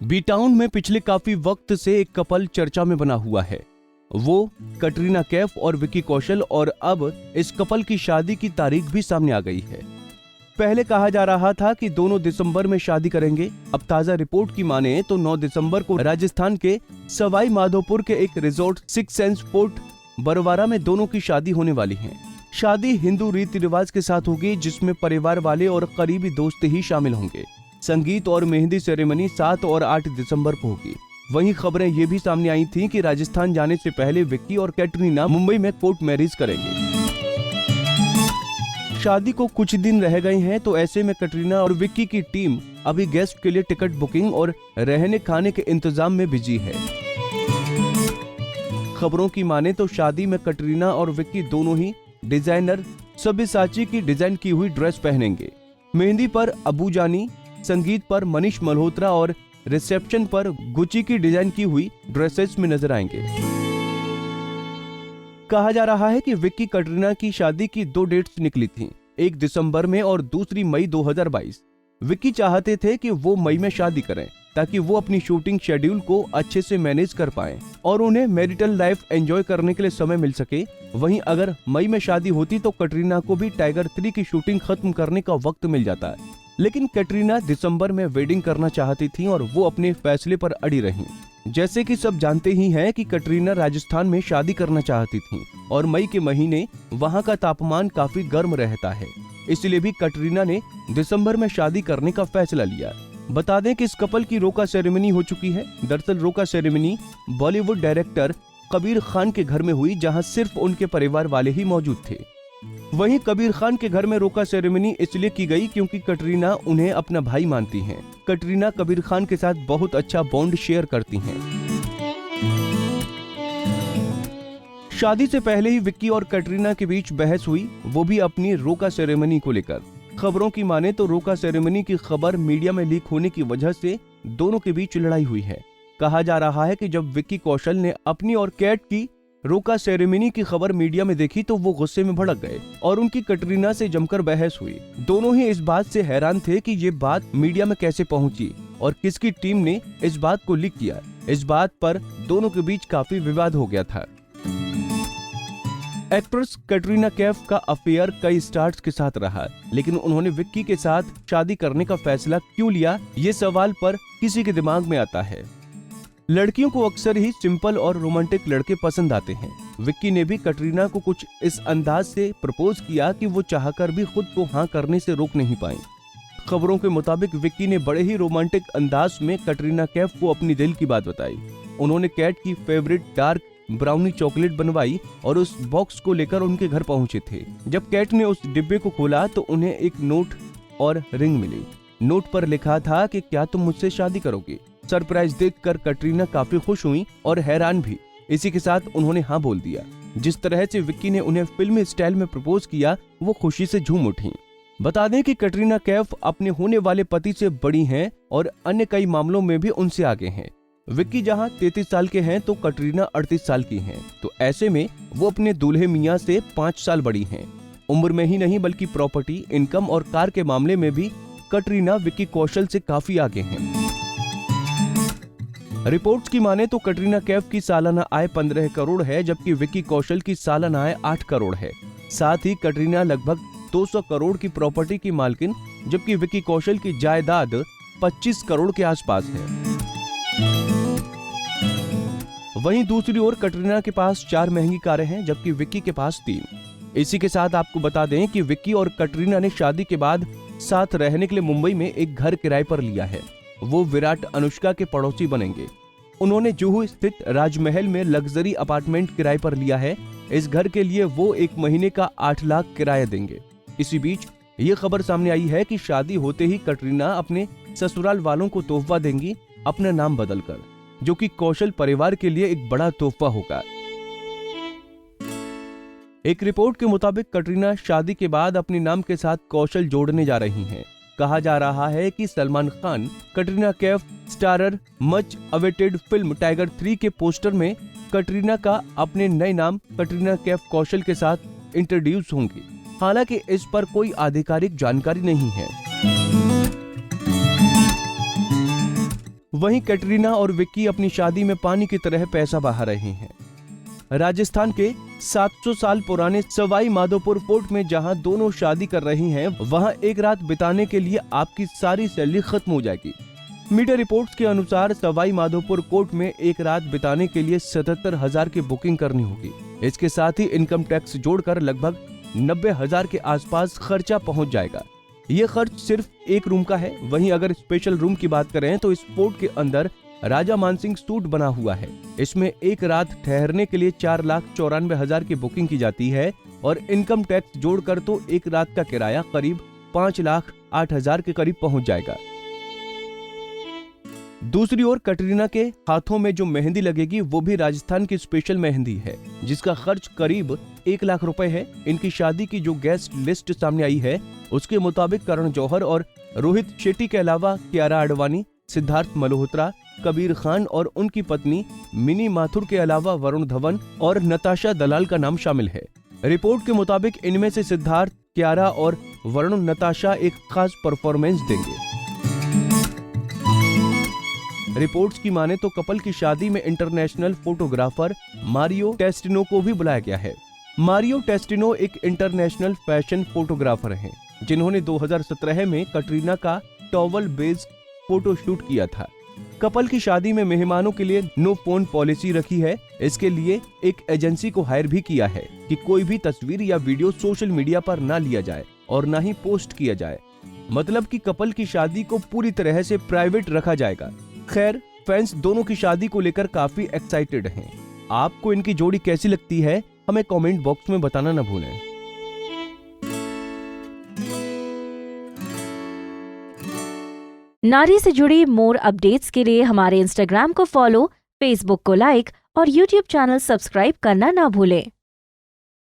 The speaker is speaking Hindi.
बी टाउन में पिछले काफी वक्त से एक कपल चर्चा में बना हुआ है। वो कटरीना कैफ और विक्की कौशल, और अब इस कपल की शादी की तारीख भी सामने आ गई है। पहले कहा जा रहा था कि दोनों दिसंबर में शादी करेंगे। अब ताजा रिपोर्ट की माने तो 9 दिसंबर को राजस्थान के सवाई माधोपुर के एक resort six sense fort Barwara में दोनों की शादी होने वाली है। शादी हिंदू रीति रिवाज के साथ होगी, जिसमें परिवार वाले और करीबी दोस्त ही शामिल होंगे। संगीत और मेहंदी सेरेमनी 7 और 8 दिसंबर को होगी। वहीं खबरें ये भी सामने आई थीं कि राजस्थान जाने से पहले विक्की और कैटरीना मुंबई में कोर्ट मैरिज करेंगे। शादी को कुछ दिन रह गए हैं, तो ऐसे में कटरीना और विक्की की टीम अभी गेस्ट के लिए टिकट बुकिंग और रहने खाने के इंतजाम में बिजी है। खबरों की माने तो शादी में कटरीना और विक्की दोनों ही डिजाइनर सब्यसाची की डिजाइन की हुई ड्रेस पहनेंगे। मेहंदी पर अबू जानी, संगीत पर मनीष मल्होत्रा और रिसेप्शन पर गुची की डिजाइन की हुई ड्रेसेस में नजर आएंगे। कहा जा रहा है कि विक्की कटरीना की शादी की 2 डेट्स निकली थीं, एक दिसंबर में और दूसरी मई 2022। विक्की चाहते थे कि वो मई में शादी करें ताकि वो अपनी शूटिंग शेड्यूल को अच्छे से मैनेज कर पाएं और उन्हें मैरिटल लाइफ एंजॉय करने के लिए समय मिल सके। वहीं अगर मई में शादी होती तो कटरीना को भी टाइगर 3 की शूटिंग खत्म करने का वक्त मिल जाता। लेकिन कटरीना दिसंबर में वेडिंग करना चाहती थी और वो अपने फैसले पर अड़ी रहीं। जैसे कि सब जानते ही हैं कि कटरीना राजस्थान में शादी करना चाहती थी और मई के महीने वहां का तापमान काफी गर्म रहता है, इसलिए भी कटरीना ने दिसंबर में शादी करने का फैसला लिया। बता दें कि इस कपल की रोका सेरेमनी हो चुकी है। दरअसल रोका सेरेमनी बॉलीवुड डायरेक्टर कबीर खान के घर में हुई, जहां सिर्फ उनके परिवार वाले ही मौजूद थे। वहीं कबीर खान के घर में रोका सेरेमनी इसलिए की गई क्योंकि कटरीना उन्हें अपना भाई मानती हैं। कटरीना कबीर खान के साथ बहुत अच्छा बॉन्ड शेयर करती हैं। शादी से पहले ही विक्की और कटरीना के बीच बहस हुई, वो भी अपनी रोका सेरेमनी को लेकर। खबरों की माने तो रोका सेरेमनी की खबर मीडिया में लीक होने की वजह से दोनों के बीच लड़ाई हुई है। कहा जा रहा है कि जब विक्की कौशल ने अपनी और कैट की रोका सेरेमनी की खबर मीडिया में देखी तो वो गुस्से में भड़क गए और उनकी कटरीना से जमकर बहस हुई। दोनों ही इस बात से हैरान थे कि ये बात मीडिया में कैसे पहुंची और किसकी टीम ने इस बात को लीक किया। इस बात पर दोनों के बीच काफी विवाद हो गया था। एक्ट्रेस कटरीना कैफ का अफेयर कई स्टार्स के साथ रहा, लेकिन उन्होंने विक्की के साथ शादी करने का फैसला क्यों लिया, ये सवाल पर किसी के दिमाग में आता है। लड़कियों को अक्सर ही सिंपल और रोमांटिक लड़के पसंद आते हैं। विक्की ने भी कटरीना को कुछ इस अंदाज से प्रपोज किया कि वो चाहकर भी खुद को हाँ करने से रोक नहीं पाई। खबरों के मुताबिक विक्की ने बड़े ही रोमांटिक अंदाज में कटरीना कैफ को अपनी दिल की बात बताई। उन्होंने कैट की फेवरेट डार्क ब्राउनी चॉकलेट बनवाई और उस बॉक्स को लेकर उनके घर पहुंचे थे। जब कैट ने उस डिब्बे को खोला तो उन्हें एक नोट और रिंग मिली। नोट पर लिखा था कि क्या तुम मुझसे शादी करोगे। सरप्राइज देखकर कटरीना काफी खुश हुई और हैरान भी। इसी के साथ उन्होंने हाँ बोल दिया। जिस तरह से विक्की ने उन्हें फिल्मी स्टाइल में प्रपोज किया, वो खुशी से झूम उठी। बता दें कि कटरीना कैफ अपने होने वाले पति से बड़ी हैं और अन्य कई मामलों में भी उनसे आगे हैं। विक्की जहां 33 साल के हैं तो कटरीना 38 साल की हैं, तो ऐसे में वो अपने दूल्हे मियां से 5 साल बड़ी हैं। उम्र में ही नहीं बल्कि प्रॉपर्टी, इनकम और कार के मामले में भी कटरीना विक्की कौशल से काफी आगे हैं। रिपोर्ट्स की माने तो कटरीना कैफ की सालाना आय 15 करोड़ है, जबकि विक्की कौशल की सालाना आय 8 करोड़ है। साथ ही कटरीना लगभग 200 करोड़ की प्रॉपर्टी की मालकिन, जबकि विक्की कौशल की जायदाद 25 करोड़ के आसपास है। वहीं दूसरी ओर कटरीना के पास 4 महंगी कारें हैं, जबकि विक्की के पास 3। इसी के साथ आपको बता दें कि विक्की और कटरीना ने शादी के बाद साथ रहने के लिए मुंबई में एक घर किराए पर लिया है। वो विराट अनुष्का के पड़ोसी बनेंगे। उन्होंने जुहू स्थित राजमहल में लग्जरी अपार्टमेंट किराए पर लिया है। इस घर के लिए वो 1 महीने का 8 लाख किराया देंगे। इसी बीच ये खबर सामने आई है कि शादी होते ही कटरीना अपने ससुराल वालों को तोहफा देंगी, अपना नाम बदलकर, जो कि कौशल परिवार के लिए एक बड़ा तोहफा होगा। एक रिपोर्ट के मुताबिक कटरीना शादी के बाद अपने नाम के साथ कौशल जोड़ने जा रही हैं। कहा जा रहा है कि Salman Khan Katrina Kaif starrer much awaited film tiger 3 के पोस्टर में कटरीना का अपने नए नाम कटरीना कैफ कौशल के साथ इंट्रोड्यूस होंगी। हालांकि इस पर कोई आधिकारिक जानकारी नहीं है। वहीं कैटरीना और विक्की अपनी शादी में पानी की तरह पैसा बहा रहे हैं। राजस्थान के 700 साल पुराने सवाई माधोपुर फोर्ट में जहां दोनों शादी कर रही हैं, वहां एक रात बिताने के लिए आपकी सारी सैलरी खत्म हो जाएगी। मीडिया रिपोर्ट्स के अनुसार सवाई माधोपुर कोर्ट में एक रात बिताने के लिए 77,000 की बुकिंग करनी होगी। इसके साथ ही इनकम टैक्स जोड़कर लगभग 90,000 के आसपास खर्चा पहुंच जाएगा। ये खर्च सिर्फ एक रूम का है। वहीं अगर स्पेशल रूम की बात करें तो इस फोर्ट के अंदर राजा मानसिंह सूट बना हुआ है। इसमें एक रात ठहरने के लिए 4,94,000 की बुकिंग की जाती है और इनकम टैक्स जोड़कर तो एक रात का किराया करीब 5,08,000 के करीब पहुंच जाएगा। दूसरी ओर कैटरीना के हाथों में जो मेहंदी लगेगी वो भी राजस्थान की स्पेशल मेहंदी है, जिसका खर्च करीब 1 लाख रुपए है। इनकी शादी की जो गेस्ट लिस्ट सामने आई है उसके मुताबिक करण जौहर और रोहित शेट्टी के अलावा कियारा आडवाणी, सिद्धार्थ मल्होत्रा, कबीर खान और उनकी पत्नी मिनी माथुर के अलावा वरुण धवन और नताशा दलाल का नाम शामिल है। रिपोर्ट के मुताबिक इनमें से सिद्धार्थ, कियारा और वरुण नताशा एक खास परफॉर्मेंस देंगे। रिपोर्ट्स की माने तो कपल की शादी में इंटरनेशनल फोटोग्राफर मारियो टेस्टिनो को भी बुलाया गया है। मारियो टेस्टिनो एक इंटरनेशनल फैशन फोटोग्राफर हैं, जिन्होंने 2017 में कैटरीना का टॉवल बेस्ड फोटो शूट किया था। कपल की शादी में मेहमानों के लिए नो फोन पॉलिसी रखी है। इसके लिए एक एजेंसी को हायर भी किया है कि कोई भी तस्वीर या वीडियो सोशल मीडिया पर ना लिया जाए और ना ही पोस्ट किया जाए। मतलब कि कपल की शादी को पूरी तरह से प्राइवेट रखा जाएगा। खैर, फैंस दोनों की शादी को लेकर काफी एक्साइटेड हैं। आपको इनकी जोड़ी कैसी लगती है, हमें कमेंट बॉक्स में बताना न भूलें। नारी से जुड़ी मोर अपडेट्स के लिए हमारे इंस्टाग्राम को फॉलो, फेसबुक को लाइक और यूट्यूब चैनल सब्सक्राइब करना ना भूलें।